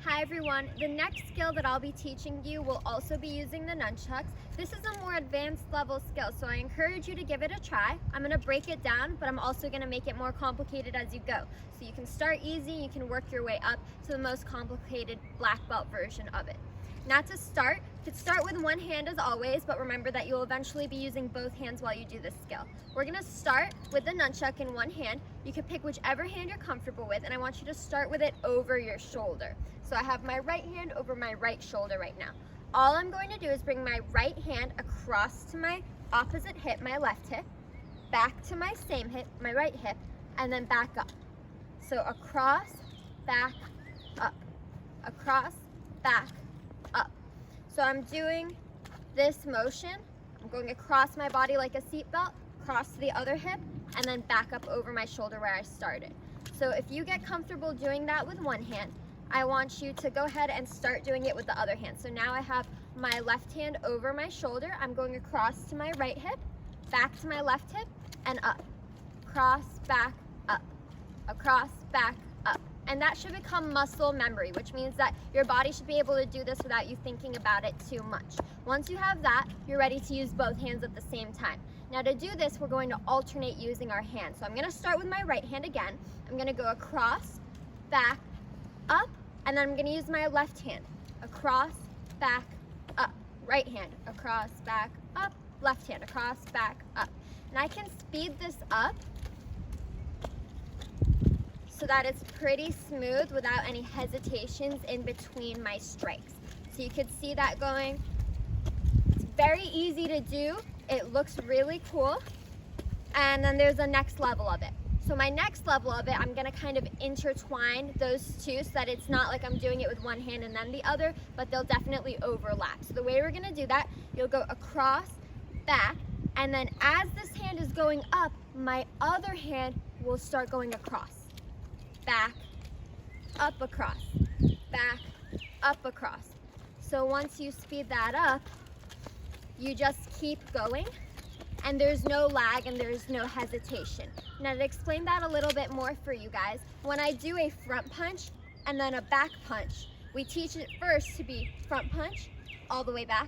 Hi everyone, the next skill that I'll be teaching you will also be using the nunchucks. This is a more advanced level skill, so I encourage you to give it a try. I'm going to break it down, but I'm also going to make it more complicated as you go. So you can start easy, you can work your way up to the most complicated black belt version of it. Now to start, you could start with one hand as always, but remember that you'll eventually be using both hands while you do this skill. We're gonna start with the nunchuck in one hand. You can pick whichever hand you're comfortable with, and I want you to start with it over your shoulder. So I have my right hand over my right shoulder right now. All I'm going to do is bring my right hand across to my opposite hip, my left hip, back to my same hip, my right hip, and then back up. So across, back, up, across, back, up. So I'm doing this motion. I'm going across my body like a seatbelt, cross to the other hip, and then back up over my shoulder where I started. So if you get comfortable doing that with one hand, I want you to go ahead and start doing it with the other hand. So now I have my left hand over my shoulder. I'm going across to my right hip, back to my left hip, and up. Cross, back, up. Across, back, up. And that should become muscle memory, which means that your body should be able to do this without you thinking about it too much. Once you have that, you're ready to use both hands at the same time. Now to do this, we're going to alternate using our hands. So I'm going to start with my right hand again. I'm going to go across, back, up, and then I'm going to use my left hand. Across, back, up. Right hand, across, back, up. Left hand, across, back, up. And I can speed this up so that it's pretty smooth without any hesitations in between my strikes. So you could see that going. It's very easy to do. It looks really cool. And then there's the next level of it. So my next level of it, I'm gonna kind of intertwine those two so that it's not like I'm doing it with one hand and then the other, but they'll definitely overlap. So the way we're gonna do that, you'll go across, back, and then as this hand is going up, my other hand will start going across. Back, up, across, back, up, across. So once you speed that up, you just keep going and there's no lag and there's no hesitation. Now to explain that a little bit more for you guys, when I do a front punch and then a back punch, we teach it first to be front punch, all the way back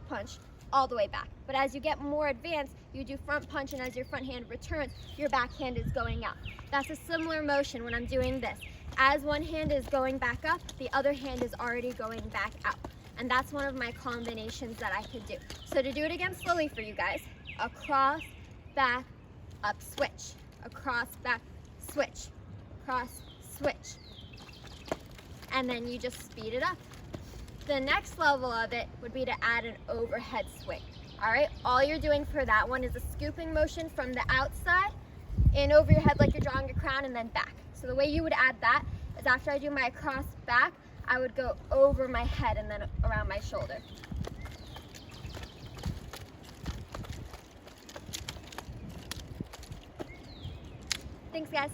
punch, all the way back. But as you get more advanced, you do front punch, and as your front hand returns, your back hand is going out. That's a similar motion when I'm doing this. As one hand is going back up, the other hand is already going back out. And that's one of my combinations that I could do. So to do it again slowly for you guys, across, back, up, switch. Across, back, switch. Cross, switch. And then you just speed it up. The next level of it would be to add an overhead swing. All right, all you're doing for that one is a scooping motion from the outside in over your head like you're drawing a crown and then back. So the way you would add that is after I do my cross back, I would go over my head and then around my shoulder. Thanks guys.